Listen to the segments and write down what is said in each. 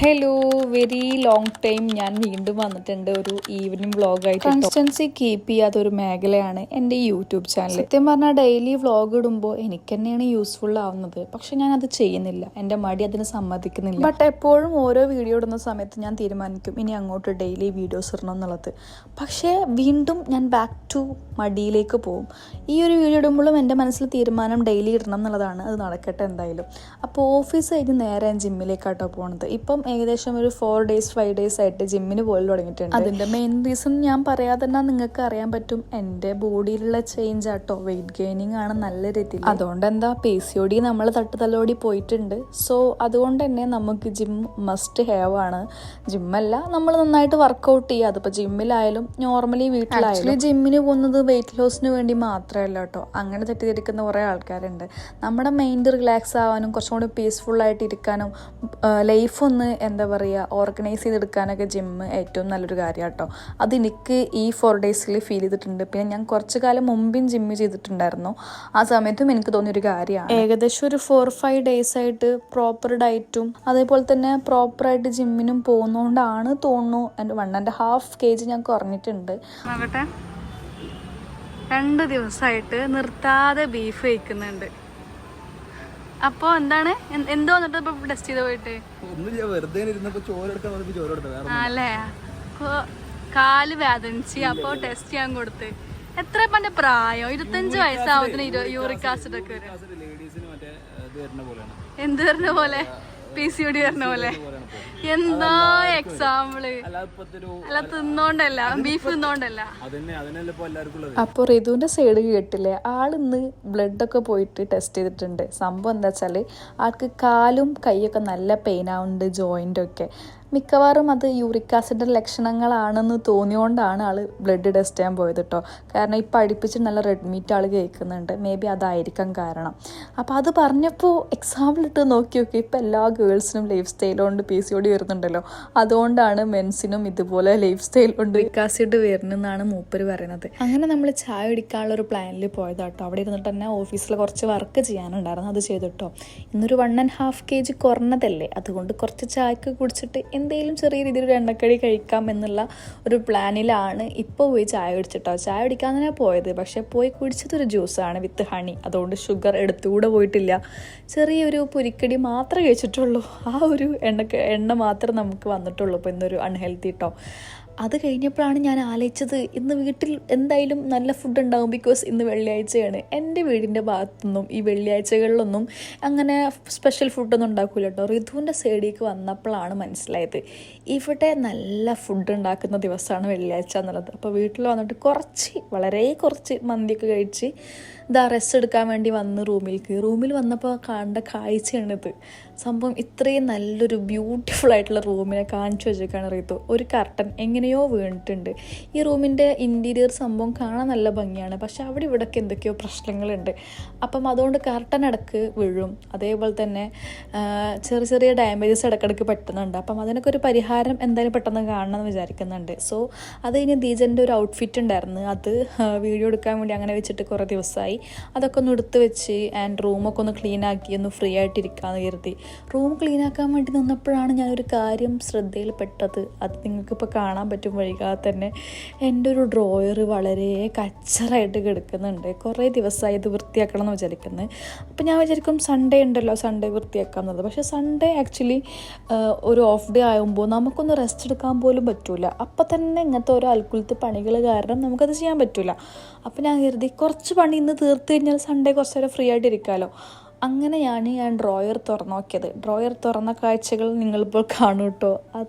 Hello, very long time ഞാൻ വീണ്ടും വന്നിട്ടുണ്ട് ഒരു ഈവനിങ് വ്ളോഗായിട്ട്. കൺസിസ്റ്റൻസി കീപ്പ് ചെയ്യാത്ത ഒരു മേഖലയാണ് എൻ്റെ ഈ യൂട്യൂബ് ചാനൽ. സത്യം പറഞ്ഞാൽ ഡെയിലി വ്ളോഗ് ഇടുമ്പോൾ എനിക്ക് തന്നെയാണ് യൂസ്ഫുൾ ആവുന്നത്. പക്ഷെ ഞാൻ അത് ചെയ്യുന്നില്ല, എൻ്റെ മടി അതിന് സമ്മതിക്കുന്നില്ല. ബട്ട് എപ്പോഴും ഓരോ വീഡിയോ ഇടുന്ന സമയത്ത് ഞാൻ തീരുമാനിക്കും ഇനി അങ്ങോട്ട് ഡെയിലി വീഡിയോസ് ഇടണം എന്നുള്ളത്. പക്ഷേ വീണ്ടും ഞാൻ ബാക്ക് ടു മടിയിലേക്ക് പോകും. ഈ ഒരു വീഡിയോ ഇടുമ്പോഴും എൻ്റെ മനസ്സിൽ തീരുമാനം ഡെയിലി ഇടണം എന്നുള്ളതാണ്. അത് നടക്കട്ടെ എന്തായാലും. അപ്പോൾ ഓഫീസ് കഴിഞ്ഞ് നേരെ ഞാൻ ജിമ്മിലേക്കാട്ടോ പോകുന്നത്. ഇപ്പം ഏകദേശം ഒരു 4 days 5 days ആയിട്ട് ജിമ്മിന് പോയി തുടങ്ങിയിട്ടുണ്ട്. അതിൻ്റെ മെയിൻ റീസൺ ഞാൻ പറയാതെ തന്നെ നിങ്ങൾക്ക് അറിയാൻ പറ്റും, എൻ്റെ ബോഡിയിലുള്ള ചേഞ്ച് ആട്ടോ. വെയിറ്റ് ഗെയിനിങ് ആണ് നല്ല രീതിയിൽ. അതുകൊണ്ട് എന്താ PCOD നമ്മൾ തട്ടുതലോടി പോയിട്ടുണ്ട്. സോ അതുകൊണ്ട് തന്നെ നമുക്ക് ജിം മസ്റ്റ് ഹാവ് ആണ്. ജിമ്മല്ല, നമ്മൾ നന്നായിട്ട് വർക്കൗട്ട് ചെയ്യുക. അതിപ്പോൾ ജിമ്മിലായാലും നോർമലി വീട്ടിലായാലും. ജിമ്മിന് പോകുന്നത് വെയിറ്റ് ലോസിന് വേണ്ടി മാത്രമല്ല കേട്ടോ. അങ്ങനെ തെറ്റിദ്ധരിക്കുന്ന കുറേ ആൾക്കാരുണ്ട്. നമ്മുടെ മൈൻഡ് റിലാക്സ് ആവാനും കുറച്ചും കൂടി പീസ്ഫുള്ളായിട്ട് ഇരിക്കാനും ലൈഫ് ഒന്ന് എന്താ പറയുക ഓർഗനൈസ് ചെയ്തെടുക്കാനൊക്കെ ജിമ്മ് ഏറ്റവും നല്ലൊരു കാര്യം കേട്ടോ. അതെനിക്ക് ഈ 4 days ഫീൽ ചെയ്തിട്ടുണ്ട്. പിന്നെ ഞാൻ കുറച്ച് കാലം മുമ്പും ജിമ്മ് ചെയ്തിട്ടുണ്ടായിരുന്നു. ആ സമയത്തും എനിക്ക് തോന്നിയൊരു കാര്യമാണ്. ഏകദേശം ഒരു 4-5 days ആയിട്ട് പ്രോപ്പർ ഡയറ്റും അതേപോലെ തന്നെ പ്രോപ്പറായിട്ട് ജിമ്മിനും പോകുന്നതുകൊണ്ടാണ് തോന്നുന്നു എൻ്റെ 1.5 kg ഞാൻ കുറഞ്ഞിട്ടുണ്ട്. നോക്കട്ടെ, 2 ദിവസമായിട്ട് നിർത്താതെ ബീഫ് കഴിക്കുന്നുണ്ട്. അപ്പൊ എന്താണ് എന്തോ വന്നിട്ട് ഇപ്പൊ ടെസ്റ്റ് ചെയ്ത് പോയിട്ട് അല്ലേ കാല് വേദനിച്ച് അപ്പൊ ടെസ്റ്റ് ചെയ്യാൻ കൊടുത്ത്. എത്ര പന്റെ പ്രായം? 25 വയസ്സാവുന്നതിന് യൂറിക് ആസിഡ് ഒക്കെ വരും. എന്ത് വരുന്ന പോലെ? PCOD വരുന്ന പോലെ. എന്താ എക്സാമ്പിള്? അല്ല തിന്നോണ്ടല്ല, ബീഫ് തിന്നോണ്ടല്ല. അപ്പോൾ റിതുവിന്റെ സൈഡ് കേട്ടില്ലേ, ആളിന്ന് ബ്ലഡൊക്കെ പോയിട്ട് ടെസ്റ്റ് ചെയ്തിട്ടുണ്ട്. സംഭവം എന്താ വെച്ചാല് ആൾക്ക് കാലും കൈയൊക്കെ നല്ല പെയിൻ ആവുന്നുണ്ട്, ജോയിൻ്റൊക്കെ. മിക്കവാറും അത് യൂറിക് ആസിഡിൻ്റെ ലക്ഷണങ്ങളാണെന്ന് തോന്നിയോണ്ടാണ് ആൾ ബ്ലഡ് ടെസ്റ്റ് ചെയ്യാൻ പോയത് കേട്ടോ. കാരണം ഇപ്പം അടുപ്പിച്ച് നല്ല റെഡ് മീറ്റ് ആൾ കേൾക്കുന്നുണ്ട്. മേ ബി അതായിരിക്കാം കാരണം. അപ്പോൾ അത് പറഞ്ഞപ്പോൾ എക്സാമ്പിൾ ഇട്ട് നോക്കി ഇപ്പം എല്ലാ ഗേൾസിനും ലൈഫ് സ്റ്റൈൽ കൊണ്ട് PCOD വരുന്നുണ്ടല്ലോ. അതുകൊണ്ടാണ് മെൻസിനും ഇതുപോലെ ലൈഫ് സ്റ്റൈൽ കൊണ്ട് യൂറിക് ആസിഡ് വരുന്നതെന്നാണ് മൂപ്പര് പറയുന്നത്. അങ്ങനെ നമ്മൾ ചായ കുടിക്കാനുള്ള ഒരു പ്ലാനിൽ പോയതാട്ടോ. അവിടെ ഇരുന്നിട്ട് തന്നെ ഓഫീസിൽ കുറച്ച് വർക്ക് ചെയ്യാനുണ്ടായിരുന്നു, അത് ചെയ്തിട്ടോ. ഇന്നൊരു 1.5 kg കുറഞ്ഞതല്ലേ, അതുകൊണ്ട് കുറച്ച് ചായക്ക് കുടിച്ചിട്ട് എന്തെങ്കിലും ചെറിയ രീതിയിൽ ഒരു എണ്ണക്കടി കഴിക്കാം എന്നുള്ള ഒരു പ്ലാനിലാണ് ഇപ്പോൾ പോയി ചായ കുടിച്ചിട്ടോ. ചായ കുടിക്കാൻ തന്നെ പോയത്, പക്ഷെ പോയി കുടിച്ചതൊരു ജ്യൂസാണ് വിത്ത് ഹണി. അതുകൊണ്ട് ഷുഗർ എടുത്തുകൂടെ പോയിട്ടില്ല. ചെറിയൊരു പൊരിക്കടി മാത്രമേ കഴിച്ചിട്ടുള്ളൂ. ആ ഒരു എണ്ണ മാത്രം നമുക്ക് വന്നിട്ടുള്ളൂ. ഇപ്പോൾ ഇന്നൊരു അൺഹെൽത്തി കേട്ടോ. അത് കഴിഞ്ഞപ്പോഴാണ് ഞാൻ ആലോചിച്ചത് ഇന്ന് വീട്ടിൽ എന്തായാലും നല്ല ഫുഡ് ഉണ്ടാകും. ബിക്കോസ് ഇന്ന് വെള്ളിയാഴ്ചയാണ്. എൻ്റെ വീടിൻ്റെ ഭാഗത്തൊന്നും ഈ വെള്ളിയാഴ്ചകളിലൊന്നും അങ്ങനെ സ്പെഷ്യൽ ഫുഡൊന്നും ഉണ്ടാക്കില്ല കേട്ടോ. ഋതുവിൻ്റെ സൈഡിലേക്ക് വന്നപ്പോഴാണ് മനസ്സിലായത് ഇവിടെ നല്ല ഫുഡ് ഉണ്ടാക്കുന്ന ദിവസമാണ് വെള്ളിയാഴ്ച എന്നുള്ളത്. അപ്പോൾ വീട്ടിൽ വന്നിട്ട് വളരെ കുറച്ച് മന്തിയൊക്കെ കഴിച്ച് റെസ്റ്റ് എടുക്കാൻ വേണ്ടി വന്ന് റൂമിൽ വന്നപ്പോൾ കണ്ട കാഴ്ചയാണിത്. സംഭവം ഇത്രയും നല്ലൊരു ബ്യൂട്ടിഫുൾ ആയിട്ടുള്ള റൂമിനെ കാണിച്ചു വെച്ചേക്കാണ് റിതു. ഒരു കർട്ടൻ എങ്ങനെയോ വീണിട്ടുണ്ട്. ഈ റൂമിൻ്റെ ഇൻറ്റീരിയർ സംഭവം കാണാൻ നല്ല ഭംഗിയാണ്, പക്ഷെ അവിടെ ഇവിടെയൊക്കെ എന്തൊക്കെയോ പ്രശ്നങ്ങളുണ്ട്. അപ്പം അതുകൊണ്ട് കർട്ടൻ ഇടക്ക് വീഴും. അതേപോലെ തന്നെ ചെറിയ ഡാമേജസ് ഇടയ്ക്കിടയ്ക്ക് പറ്റുന്നുണ്ട്. അപ്പം അതിനൊക്കെ ഒരു പരിഹാരം എന്തായാലും പെട്ടെന്ന് കാണണമെന്ന് വിചാരിക്കുന്നുണ്ട്. സോ അത് കഴിഞ്ഞ് ദീജൻ്റെ ഒരു ഔട്ട്ഫിറ്റ് ഉണ്ടായിരുന്നു, അത് വീഡിയോ എടുക്കാൻ വേണ്ടി അങ്ങനെ വെച്ചിട്ട് കുറേ ദിവസമായി. അതൊക്കെ ഒന്ന് എടുത്ത് വെച്ച് റൂമൊക്കെ ഒന്ന് ക്ലീൻ ആക്കി ഒന്ന് ഫ്രീ ആയിട്ടിരിക്കാമെന്ന് കരുതി റൂം ക്ലീൻ ആക്കാൻ വേണ്ടി നിന്നപ്പോഴാണ് ഞാനൊരു കാര്യം ശ്രദ്ധയിൽപ്പെട്ടത്. അത് നിങ്ങൾക്കിപ്പോൾ കാണാൻ പറ്റും വൈകാതെ തന്നെ. എൻ്റെ ഒരു ഡ്രോയർ വളരെ കച്ചറായിട്ട് കിടക്കുന്നുണ്ട്. കുറേ ദിവസമായി ഇത് വൃത്തിയാക്കണം എന്ന് വിചാരിക്കുന്നത്. അപ്പോൾ ഞാൻ വിചാരിക്കും സൺഡേ ഉണ്ടല്ലോ, സൺഡേ വൃത്തിയാക്കാമെന്നത്. പക്ഷേ സൺഡേ ആക്ച്വലി ഒരു ഓഫ് ഡേ ആകുമ്പോൾ നമുക്കൊന്ന് റെസ്റ്റ് എടുക്കാൻ പോലും പറ്റില്ല. അപ്പം തന്നെ ഇങ്ങനത്തെ ഓരോ അൽക്കുലത്തെ പണികൾ കാരണം നമുക്കത് ചെയ്യാൻ പറ്റില്ല. അപ്പം ഞാൻ കരുതി കുറച്ച് പണി ഇന്ന് തീർത്ത് കഴിഞ്ഞാൽ സൺഡേ കുറച്ച് നേരം ഫ്രീ ആയിട്ടിരിക്കാമല്ലോ. അങ്ങനെ ഞാൻ ഡ്രോയർ തുറന്നു നോക്കിയത്. ഡ്രോയർ തുറന്ന കാഴ്ചകൾ നിങ്ങളിപ്പോൾ കാണൂ കേട്ടോ.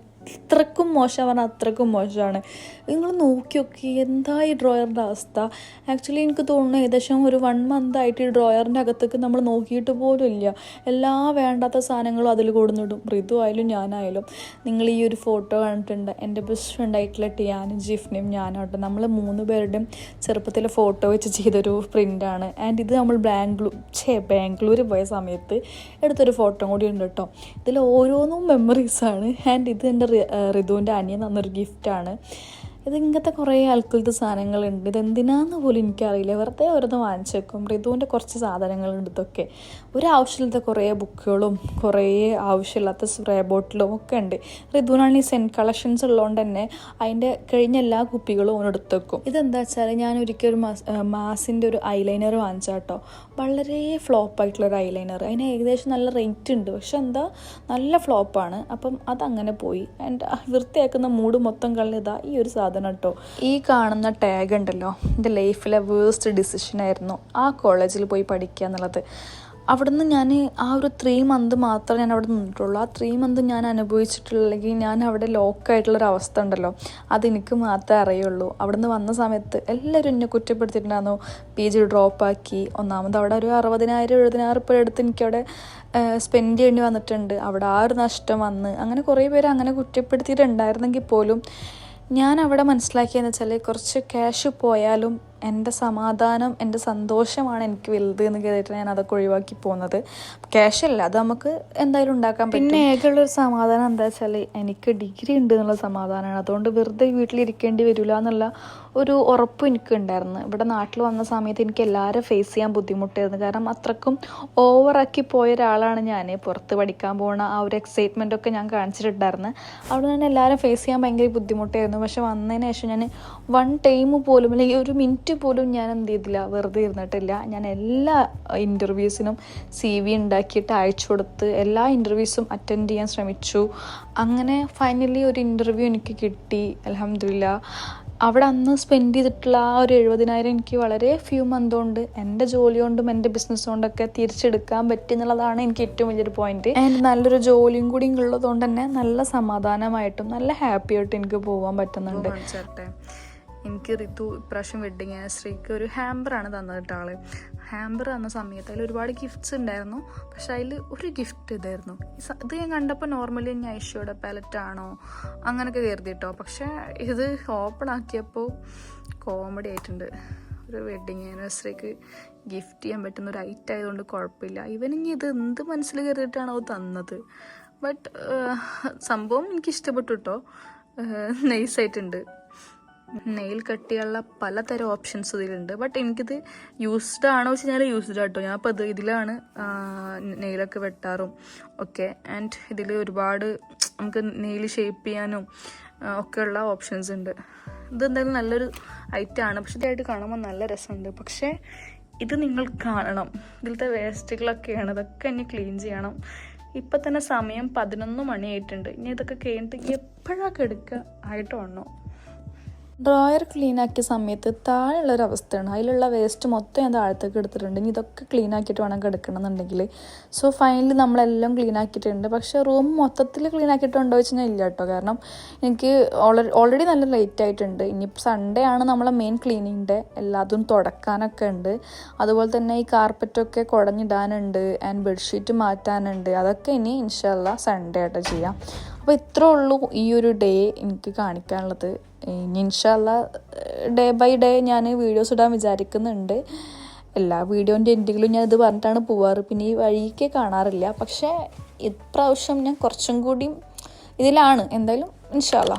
അത്രക്കും മോശമാണ്, അത്രക്കും മോശമാണ്. നിങ്ങൾ നോക്കി എന്താ ഈ ഡ്രോയറിൻ്റെ അവസ്ഥ. ആക്ച്വലി എനിക്ക് തോന്നുന്നു ഏകദേശം ഒരു 1 month ആയിട്ട് ഈ ഡ്രോയറിൻ്റെ അകത്തേക്ക് നമ്മൾ നോക്കിയിട്ട് പോലും ഇല്ല. എല്ലാ വേണ്ടാത്ത സാധനങ്ങളും അതിൽ കൊടുന്നിടും. ഋതു ആയാലും ഞാനായാലും. നിങ്ങൾ ഈ ഒരു ഫോട്ടോ കണ്ടിട്ടുണ്ട്. എൻ്റെ ബെസ്റ്റ് ഫ്രണ്ട് ആയിട്ടുള്ള ടിയാനും ജിഫ്നിയും ഞാനാട്ടോ. നമ്മൾ 3 പേരുടെയും ചെറുപ്പത്തിലെ ഫോട്ടോ വെച്ച് ചെയ്തൊരു പ്രിൻ്റാണ്. ആൻഡ് ഇത് നമ്മൾ ബാംഗ്ലൂർ പോയ സമയത്ത് എടുത്തൊരു ഫോട്ടോ കൂടി ഉണ്ട് കേട്ടോ. ഇതിൽ ഓരോന്നും മെമ്മറീസാണ്. ആൻഡ് ഇത് എൻ്റെ ഋതുവിൻ്റെ അനിയൻ തന്നൊരു ഗിഫ്റ്റാണ്. ഇതിങ്ങനത്തെ കുറേ ആൾക്കാരുടെ സാധനങ്ങളുണ്ട്, ഇതെന്തിനാന്ന് പോലും എനിക്കറിയില്ല, വെറുതെ ഓരോന്ന് വാങ്ങിച്ചേക്കും. ഋതുവിൻ്റെ കുറച്ച് സാധനങ്ങളുണ്ട് ഇതൊക്കെ. ഒരാവശ്യമില്ലാത്ത കുറേ ബുക്കുകളും കുറേ ആവശ്യമില്ലാത്ത സ്പ്രേ ബോട്ടിലും ഒക്കെ ഉണ്ട്. ഋതുവിനാണ് ഈ സെൻറ്റ് കളക്ഷൻസ് ഉള്ളതുകൊണ്ട് തന്നെ അതിൻ്റെ കഴിഞ്ഞ എല്ലാ കുപ്പികളും ഓൻ എടുത്ത് വെക്കും. ഇതെന്താ വെച്ചാൽ ഞാൻ ഒരിക്കൽ ഒരു മാസിൻ്റെ ഒരു ഐലൈനർ വാങ്ങിച്ചാട്ടോ. വളരെ ഫ്ലോപ്പായിട്ടുള്ളൊരു ഐലൈനർ. അതിന് ഏകദേശം നല്ല റേറ്റ് ഉണ്ട്, പക്ഷെ എന്താ നല്ല ഫ്ലോപ്പാണ്. അപ്പം അതങ്ങനെ പോയി. ആൻഡ് വൃത്തിയാക്കുന്ന മൂഡ് മൊത്തം കളഞ്ഞതാ ഈ ഒരു സാധനം കേട്ടോ. ഈ കാണുന്ന ടാഗ് ഉണ്ടല്ലോ, എൻ്റെ ലൈഫിലെ വേസ്റ്റ് ഡിസിഷനായിരുന്നു ആ കോളേജിൽ പോയി പഠിക്കുക എന്നുള്ളത്. അവിടുന്ന് ഞാൻ ആ ഒരു 3 മന്ത് മാത്രമേ ഞാൻ അവിടെ നിന്നിട്ടുള്ളൂ. ആ 3 മന്ത് ഞാൻ അനുഭവിച്ചിട്ടുള്ളെങ്കിൽ ഞാൻ അവിടെ ലോക്കായിട്ടുള്ളൊരു അവസ്ഥ ഉണ്ടല്ലോ, അതെനിക്ക് മാത്രമേ അറിയുള്ളൂ. അവിടുന്ന് വന്ന സമയത്ത് എല്ലാവരും എന്നെ കുറ്റപ്പെടുത്തിയിട്ടുണ്ടായിരുന്നു, PG ഡ്രോപ്പാക്കി. ഒന്നാമത് അവിടെ ഒരു 60,000-70,000 രൂപ എടുത്ത് എനിക്കവിടെ സ്പെൻഡ് ചെയ്യേണ്ടി വന്നിട്ടുണ്ട്. അവിടെ ആ ഒരു നഷ്ടം വന്ന് അങ്ങനെ കുറേ പേര് അങ്ങനെ കുറ്റപ്പെടുത്തിയിട്ടുണ്ടായിരുന്നെങ്കിൽ പോലും ഞാൻ അവിടെ മനസ്സിലാക്കിയെന്ന് വെച്ചാൽ കുറച്ച് ക്യാഷ് പോയാലും എൻ്റെ സമാധാനം, എൻ്റെ സന്തോഷമാണ് എനിക്ക് വലുത് എന്ന് കരുതിയിട്ടാണ് ഞാൻ അതൊക്കെ ഒഴിവാക്കി പോകുന്നത്. ക്യാഷല്ല, അത് നമുക്ക് എന്തായാലും ഉണ്ടാക്കാൻ പറ്റും. പിന്നെ ഏകയുള്ളൊരു സമാധാനം എന്താ വെച്ചാൽ എനിക്ക് ഡിഗ്രി ഉണ്ട് എന്നുള്ള സമാധാനമാണ്. അതുകൊണ്ട് വെറുതെ വീട്ടിലിരിക്കേണ്ടി വരില്ല എന്നുള്ള ഒരു ഉറപ്പ് എനിക്കുണ്ടായിരുന്നു. ഇവിടെ നാട്ടിൽ വന്ന സമയത്ത് എനിക്ക് എല്ലാവരും ഫേസ് ചെയ്യാൻ ബുദ്ധിമുട്ടായിരുന്നു. കാരണം അത്രക്കും ഓവറാക്കി പോയ ഒരാളാണ് ഞാൻ. പുറത്ത് പഠിക്കാൻ പോകണ ആ ഒരു എക്സൈറ്റ്മെൻറ്റൊക്കെ ഞാൻ കാണിച്ചിട്ടുണ്ടായിരുന്നു. അവിടെ നിന്ന് എല്ലാവരും ഫേസ് ചെയ്യാൻ ഭയങ്കര ബുദ്ധിമുട്ടായിരുന്നു. പക്ഷെ വന്നതിന് ശേഷം ഞാൻ 1 ടൈം പോലും അല്ലെങ്കിൽ 1 മിനിറ്റ് പോലും ഞാൻ എന്ത് ചെയ്തില്ല, വെറുതെ ഇരുന്നിട്ടില്ല. ഞാൻ എല്ലാ ഇൻ്റർവ്യൂസിനും CV ഉണ്ടാക്കിയിട്ട് അയച്ചു കൊടുത്ത് എല്ലാ ഇൻ്റർവ്യൂസും അറ്റൻഡ് ചെയ്യാൻ ശ്രമിച്ചു. അങ്ങനെ ഫൈനലി ഒരു ഇൻ്റർവ്യൂ എനിക്ക് കിട്ടി, അൽഹംദുലില്ലാ. അവിടെ അന്ന് സ്പെൻഡ് ചെയ്തിട്ടുള്ള ആ ഒരു 70,000 എനിക്ക് വളരെ ഫ്യൂ മന്ത് കൊണ്ട് എൻ്റെ ജോലി കൊണ്ടും എൻ്റെ ബിസിനസ് കൊണ്ടൊക്കെ തിരിച്ചെടുക്കാൻ പറ്റി എന്നുള്ളതാണ് എനിക്ക് ഏറ്റവും വലിയൊരു പോയിന്റ്. ആൻഡ് നല്ലൊരു ജോലിയും കൂടി ഉള്ളതുകൊണ്ട് തന്നെ നല്ല സമാധാനമായിട്ടും നല്ല ഹാപ്പി ആയിട്ടും എനിക്ക് പോകാൻ പറ്റുന്നുണ്ട്. എനിക്ക് ഋതു ഇപ്രാവശ്യം വെഡ്ഡിങ് ആനിവേഴ്സറിക്ക് ഒരു ഹാമ്പറാണ് തന്നത് കേട്ടോ ആള്. ഹാമ്പർ തന്ന സമയത്ത് അതിൽ ഒരുപാട് ഗിഫ്റ്റ്സ് ഉണ്ടായിരുന്നു. പക്ഷെ അതിൽ ഒരു ഗിഫ്റ്റ് ഇതായിരുന്നു. ഇത് ഞാൻ കണ്ടപ്പോൾ നോർമലി ഞാൻ ഐഷോയുടെ പാലറ്റാണോ അങ്ങനെയൊക്കെ കരുതി കേട്ടോ. പക്ഷെ ഇത് ഓപ്പൺ ആക്കിയപ്പോൾ കോമഡി ആയിട്ടുണ്ട്. ഒരു വെഡ്ഡിങ് ആനിവേഴ്സറിക്ക് ഗിഫ്റ്റ് ചെയ്യാൻ പറ്റുന്ന ഒരു ഐറ്റം ആയതുകൊണ്ട് കുഴപ്പമില്ല. ഇവനിങ്ങി ഇത് എന്ത് മനസ്സിൽ കരുതിയിട്ടാണോ തന്നത്. ബട്ട് സംഭവം എനിക്കിഷ്ടപ്പെട്ടു കേട്ടോ. നൈസായിട്ടുണ്ട്. നെയിൽ കട്ട് ചെയ്യാനുള്ള പലതരം ഓപ്ഷൻസ് ഇതിലുണ്ട്. ബട്ട് എനിക്കിത് യൂസ്ഡ് ആണോ വെച്ച് കഴിഞ്ഞാൽ യൂസ്ഡ് ആട്ടോ. ഞാൻ അപ്പോൾ ഇതിലാണ് നെയിലൊക്കെ വെട്ടാറും ഒക്കെ. ആൻഡ് ഇതിൽ ഒരുപാട് നമുക്ക് നെയിൽ ഷേപ്പ് ചെയ്യാനും ഒക്കെയുള്ള ഓപ്ഷൻസ് ഉണ്ട്. ഇതെന്തായാലും നല്ലൊരു ഐറ്റമാണ്. പക്ഷെ ഇതായിട്ട് കാണുമ്പോൾ നല്ല രസമുണ്ട്. പക്ഷേ ഇത് നിങ്ങൾ കാണണം, ഇതിലത്തെ വേസ്റ്റുകളൊക്കെയാണ്. ഇതൊക്കെ ഇനി ക്ലീൻ ചെയ്യണം. ഇപ്പം തന്നെ സമയം 11 മണിയായിട്ടുണ്ട്. ഇനി ഇതൊക്കെ കഴിഞ്ഞിട്ട് എപ്പോഴാണ് കിടക്കുക ആയിട്ട് വന്നോ. ഡ്രോയർ ക്ലീൻ ആക്കിയ സമയത്ത് താഴെയുള്ളൊരവസ്ഥയാണ്. അതിലുള്ള വേസ്റ്റ് മൊത്തം ഞാൻ താഴത്തേക്ക് എടുത്തിട്ടുണ്ട്. ഇനി ഇതൊക്കെ ക്ലീൻ ആക്കിയിട്ട് വേണം കിടക്കണമെന്നുണ്ടെങ്കിൽ. സോ ഫൈനലി നമ്മളെല്ലാം ക്ലീൻ ആക്കിയിട്ടുണ്ട്. പക്ഷേ റൂം മൊത്തത്തിൽ ക്ലീൻ ആക്കിയിട്ടുണ്ടോ വെച്ച് കഴിഞ്ഞാൽ ഇല്ല കേട്ടോ. കാരണം എനിക്ക് ഓൾറെഡി നല്ല ലേറ്റ് ആയിട്ടുണ്ട്. ഇനിയിപ്പോൾ സൺഡേ ആണ് നമ്മളെ മെയിൻ ക്ലീനിങ്ങിൻ്റെ. എല്ലാതും തുടക്കാനൊക്കെ ഉണ്ട്. അതുപോലെ തന്നെ ഈ കാർപ്പറ്റൊക്കെ കുടഞ്ഞിടാനുണ്ട്. And bedsheet മാറ്റാനുണ്ട്. അതൊക്കെ ഇനി ഇൻഷാല്ലാ സൺഡേ ആയിട്ട് ചെയ്യാം. അപ്പോൾ ഇത്രേ ഉള്ളൂ ഈ ഒരു ഡേ എനിക്ക് കാണിക്കാനുള്ളത്. ഇനി ഇൻഷാല്ലാ ഡേ ബൈ ഡേ ഞാൻ വീഡിയോസ് ഇടാൻ വിചാരിക്കുന്നുണ്ട്. എല്ലാ വീഡിയോൻ്റെ എൻഡിലും ഞാൻ ഇത് പറഞ്ഞിട്ടാണ് പോവാറ്. പിന്നെ ഈ വഴിക്ക് കാണാറില്ല. പക്ഷേ ഇപ്രാവശ്യം ഞാൻ കുറച്ചും കൂടി ഇതിലാണ്. എന്തായാലും ഇൻഷാല്ലാ